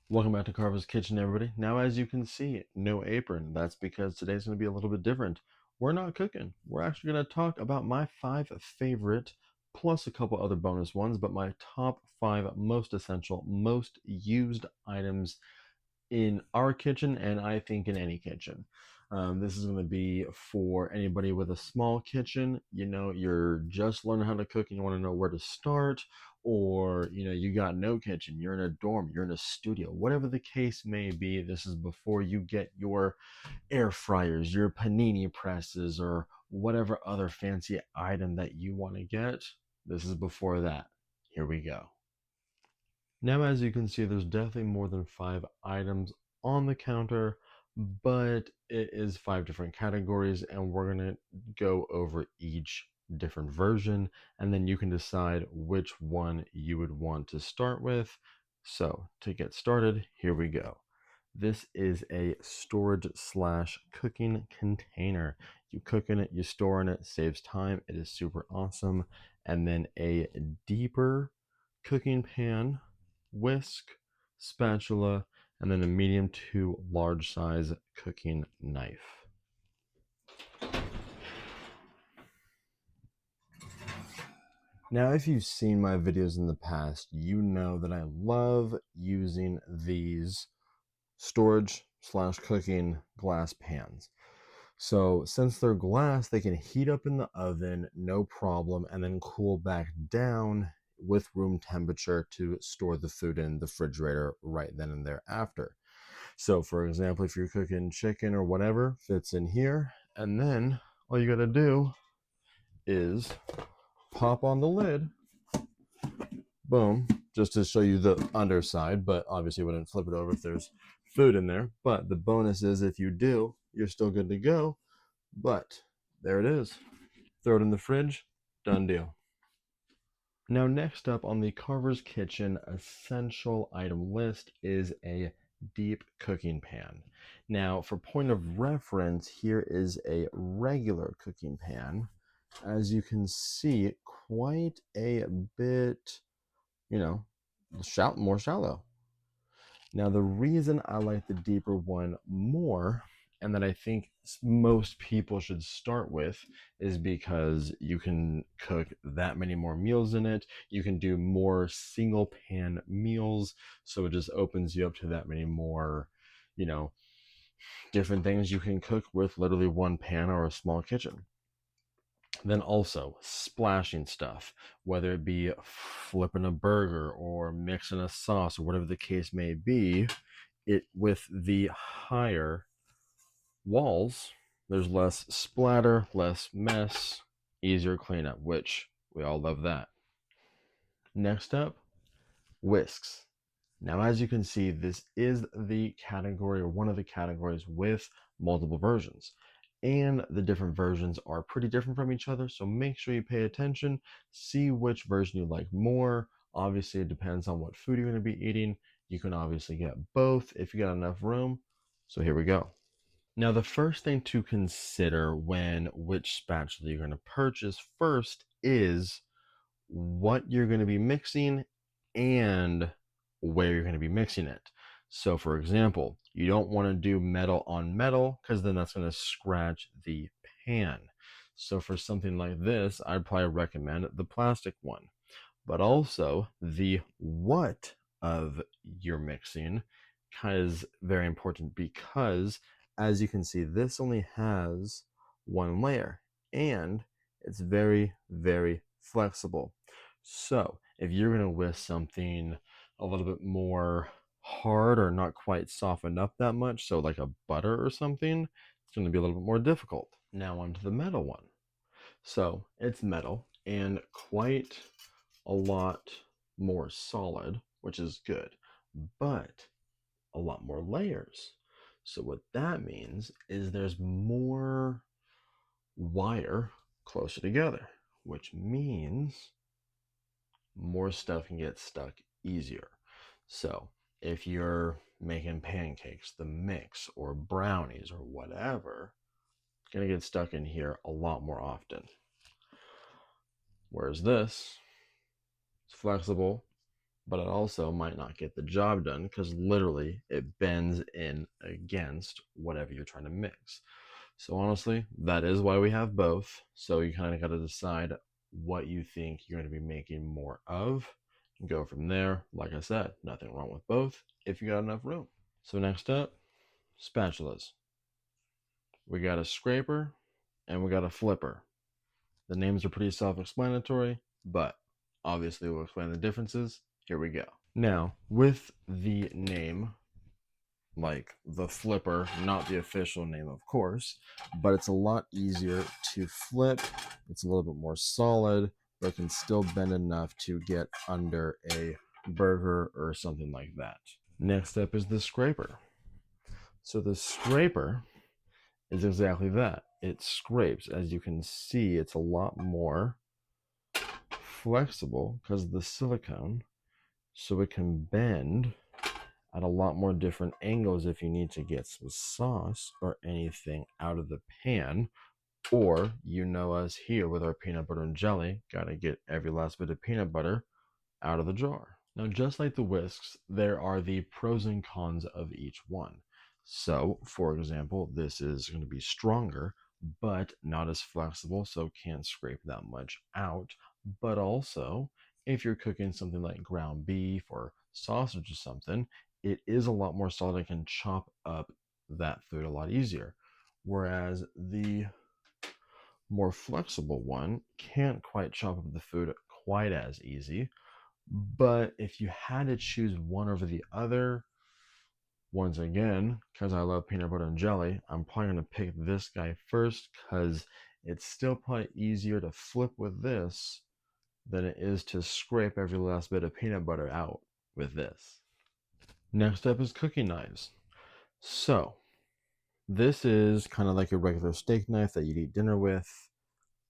Welcome back to Carver's Kitchen, everybody. Now, as you can see, no apron. That's because today's going to be a little bit different. We're not cooking. We're actually going to talk about my 5 favorite, plus a couple other bonus ones, but my top 5 most essential, most used items in our kitchen, and I think in any kitchen. This is going to be for anybody with a small kitchen. You know, you're just learning how to cook and you want to know where to start, or you got no kitchen, you're in a dorm, you're in a studio, whatever the case may be. This is before you get your air fryers, your panini presses, or whatever other fancy item that you want to get. This is before that. Here we go. Now, as you can see, there's definitely more than 5 items on the counter, but it is 5 different categories, and we're going to go over each different version, and then you can decide which one you would want to start with. So, to get started, here we go. This is a storage slash cooking container. You cook in it, you store in it, saves time. It is super awesome. And then a deeper cooking pan, whisk, spatula, and then a medium to large size cooking knife. Now, if you've seen my videos in the past, you know that I love using these storage slash cooking glass pans. So since they're glass, they can heat up in the oven, no problem, and then cool back down with room temperature to store the food in the refrigerator right then and there after. So for example, if you're cooking chicken or whatever, fits in here, and then all you gotta do is pop on the lid, boom, just to show you the underside, but obviously you wouldn't flip it over if there's food in there. But the bonus is if you do, you're still good to go. But there it is. Throw it in the fridge, done deal. Now, next up on the Carver's Kitchen essential item list is a deep cooking pan. Now, for point of reference, here is a regular cooking pan. As you can see, quite a bit, you know, more shallow. Now, the reason I like the deeper one more, and that I think most people should start with, is because you can cook that many more meals in it. You can do more single pan meals. So it just opens you up to that many more, you know, different things you can cook with literally one pan or a small kitchen. Then also splashing stuff, whether it be flipping a burger or mixing a sauce or whatever the case may be, it with the higher walls, there's less splatter, less mess, easier cleanup, which we all love that. Next up, whisks. Now, as you can see, this is the category or one of the categories with multiple versions. And the different versions are pretty different from each other. So make sure you pay attention, see which version you like more. Obviously, it depends on what food you're going to be eating. You can obviously get both if you got enough room. So here we go. Now, the first thing to consider when which spatula you're going to purchase first is what you're going to be mixing and where you're going to be mixing it. So, for example, you don't want to do metal on metal because then that's going to scratch the pan. So, for something like this, I'd probably recommend the plastic one. But also, the what of your mixing is very important because, as you can see, this only has one layer and it's very, very flexible. So if you're going to whisk something a little bit more hard or not quite softened up that much, so like a butter or something, it's going to be a little bit more difficult. Now onto the metal one. So it's metal and quite a lot more solid, which is good, but a lot more layers. So what that means is there's more wire closer together, which means more stuff can get stuck easier. So if you're making pancakes, the mix, or brownies, or whatever, it's gonna get stuck in here a lot more often. Whereas this, it's flexible, but it also might not get the job done because literally it bends in against whatever you're trying to mix. So honestly, that is why we have both. So you kind of got to decide what you think you're going to be making more of and go from there. Like I said, nothing wrong with both if you got enough room. So next up, spatulas. We got a scraper and we got a flipper. The names are pretty self-explanatory, but obviously we'll explain the differences. Here we go. Now, with the name, like the flipper, not the official name, of course, but it's a lot easier to flip. It's a little bit more solid, but can still bend enough to get under a burger or something like that. Next up is the scraper. So the scraper is exactly that. It scrapes. As you can see, it's a lot more flexible because of the silicone, so it can bend at a lot more different angles if you need to get some sauce or anything out of the pan. Or, you know us here with our peanut butter and jelly, gotta get every last bit of peanut butter out of the jar. Now, just like the whisks, there are the pros and cons of each one. So, for example, this is going to be stronger, but not as flexible, so can't scrape that much out. But also, if you're cooking something like ground beef or sausage or something, it is a lot more solid and can chop up that food a lot easier. Whereas the more flexible one can't quite chop up the food quite as easy. But if you had to choose one over the other, once again, because I love peanut butter and jelly, I'm probably going to pick this guy first because it's still probably easier to flip with this than it is to scrape every last bit of peanut butter out with this. Next up is cooking knives. So, this is kind of like a regular steak knife that you'd eat dinner with.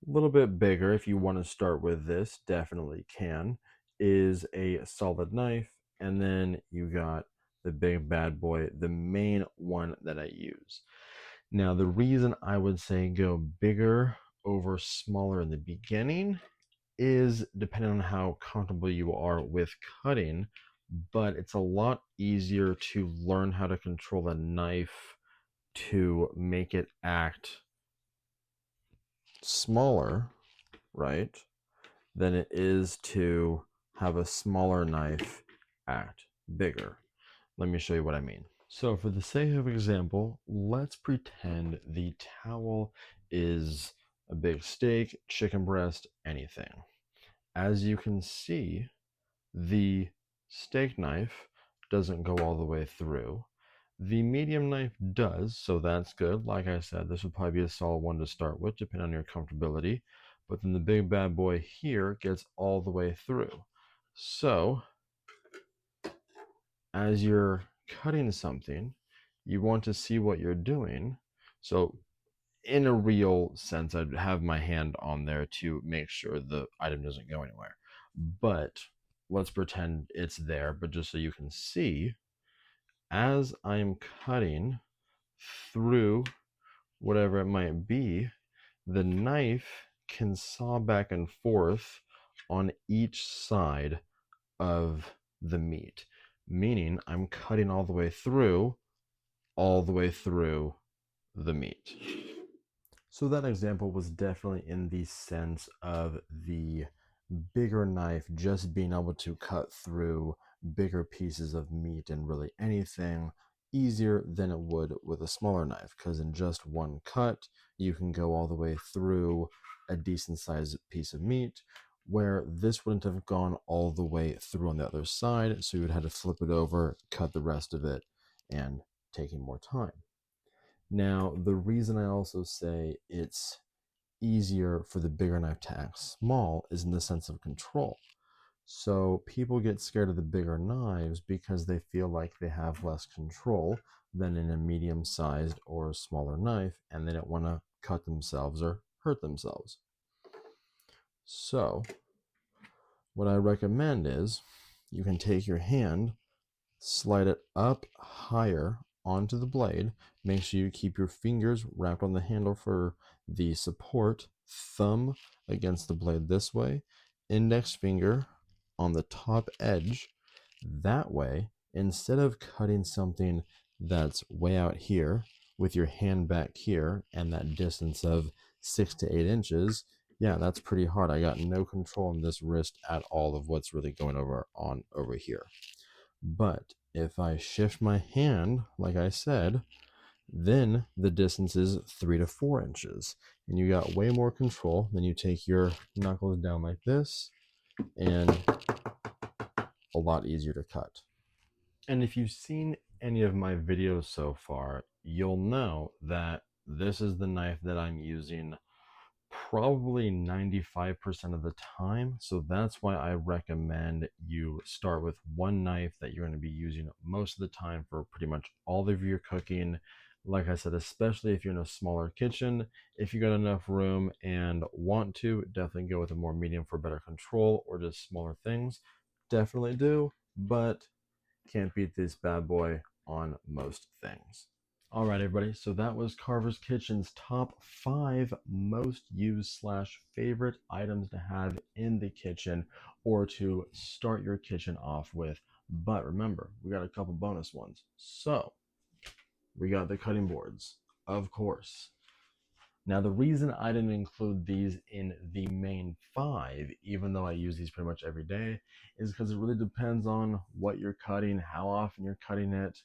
A little bit bigger if you want to start with this, definitely can. Is a solid knife, and then you got the big bad boy, the main one that I use. Now, the reason I would say go bigger over smaller in the beginning is depending on how comfortable you are with cutting, but it's a lot easier to learn how to control a knife to make it act smaller, right, than it is to have a smaller knife act bigger. Let me show you what I mean. So for the sake of example, let's pretend the towel is a big steak, chicken breast, anything. As you can see, the steak knife doesn't go all the way through. The medium knife does, so that's good. Like I said, this would probably be a solid one to start with, depending on your comfortability. But then the big bad boy here gets all the way through. So, as you're cutting something, you want to see what you're doing. So, in a real sense, I'd have my hand on there to make sure the item doesn't go anywhere. But let's pretend it's there, but just so you can see, as I'm cutting through whatever it might be, the knife can saw back and forth on each side of the meat, meaning I'm cutting all the way through the meat. So that example was definitely in the sense of the bigger knife just being able to cut through bigger pieces of meat and really anything easier than it would with a smaller knife, because in just one cut you can go all the way through a decent sized piece of meat, where this wouldn't have gone all the way through on the other side, so you would have to flip it over, cut the rest of it, and taking more time. Now, the reason I also say it's easier for the bigger knife to act small is in the sense of control. So people get scared of the bigger knives because they feel like they have less control than in a medium-sized or smaller knife, and they don't want to cut themselves or hurt themselves. So what I recommend is you can take your hand, slide it up higher onto the blade. Make sure you keep your fingers wrapped on the handle for the support, thumb against the blade this way, index finger on the top edge, That way, instead of cutting something that's way out here with your hand back here and that distance of 6 to 8 inches, yeah, that's pretty hard. I got no control in this wrist at all of what's really going on over here. But if I shift my hand, like I said, then the distance is 3 to 4 inches, and you got way more control. Then you take your knuckles down like this, and a lot easier to cut. And if you've seen any of my videos so far, you'll know that this is the knife that I'm using probably 95% of the time. So that's why I recommend you start with one knife that you're going to be using most of the time for pretty much all of your cooking. Like I said, especially if you're in a smaller kitchen, if you got enough room and want to, definitely go with a more medium for better control, or just smaller things. Definitely do, but can't beat this bad boy on most things. All right, everybody. So that was Carver's Kitchen's top 5 most used slash favorite items to have in the kitchen or to start your kitchen off with. But remember, we got a couple bonus ones. So we got the cutting boards, of course. Now, the reason I didn't include these in the main 5, even though I use these pretty much every day, is because it really depends on what you're cutting, how often you're cutting it,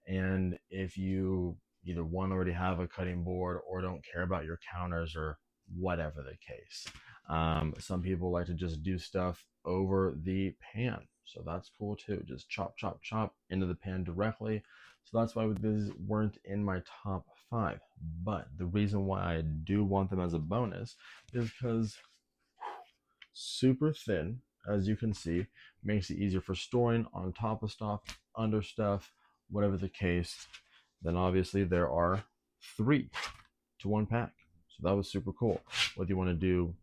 and if you either one already have a cutting board or don't care about your counters or whatever the case. Some people like to just do stuff over the pan, so that's cool too. Just chop, chop, chop into the pan directly. So that's why these weren't in my top 5. But the reason why I do want them as a bonus is because super thin, as you can see, makes it easier for storing on top of stuff, under stuff, whatever the case. Then obviously there are 3 to 1 pack. So that was super cool. Whether you want to do,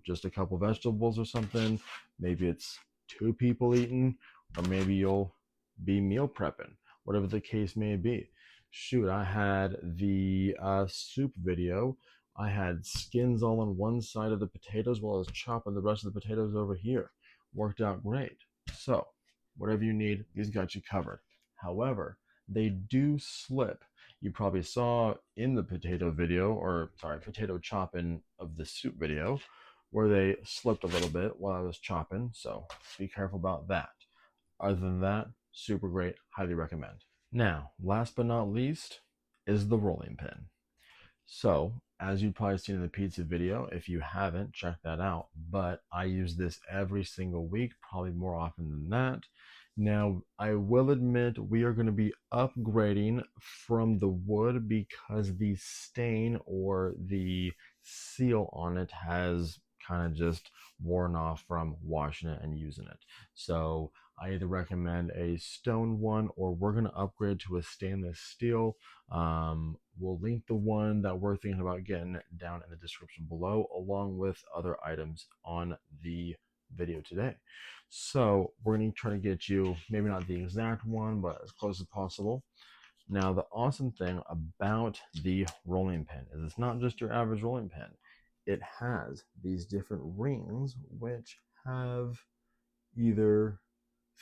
just a couple vegetables or something, maybe it's 2 people eating, or maybe you'll be meal prepping, whatever the case may be. Shoot, I had the soup video. I had skins all on one side of the potatoes while I was chopping the rest of the potatoes over here. Worked out great. So, whatever you need, these got you covered. However, they do slip. You probably saw in the potato video, or sorry, potato chopping of the soup video, where they slipped a little bit while I was chopping. So, be careful about that. Other than that, super great. Highly recommend. Now, last but not least is the rolling pin. So, as you've probably seen in the pizza video, if you haven't, check that out. But I use this every single week, probably more often than that. Now, I will admit we are going to be upgrading from the wood because the stain or the seal on it has kind of just worn off from washing it and using it. So I either recommend a stone one, or we're going to upgrade to a stainless steel. We'll link the one that we're thinking about getting down in the description below, along with other items on the video today. So we're going to try to get you maybe not the exact one, but as close as possible. Now, the awesome thing about the rolling pin is it's not just your average rolling pin. It has these different rings which have either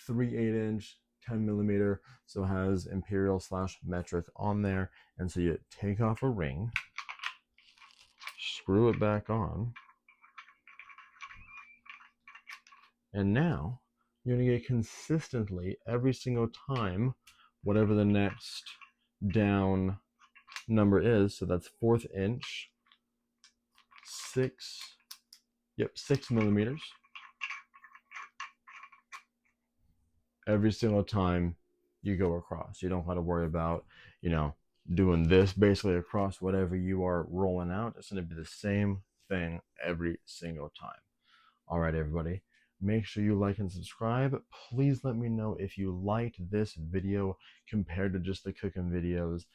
3 8-inch, 10 millimeter, so it has imperial slash metric on there. And so you take off a ring, screw it back on, and now you're going to get consistently every single time whatever the next down number is. So that's 1/4 inch, 6 millimeters. Every single time you go across. You don't have to worry about, doing this basically across whatever you are rolling out. It's going to be the same thing every single time. All right, everybody. Make sure you like and subscribe. Please let me know if you liked this video compared to just the cooking videos.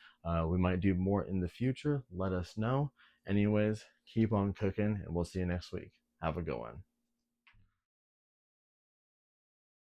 We might do more in the future. Let us know. Anyways, keep on cooking, and we'll see you next week. Have a good one.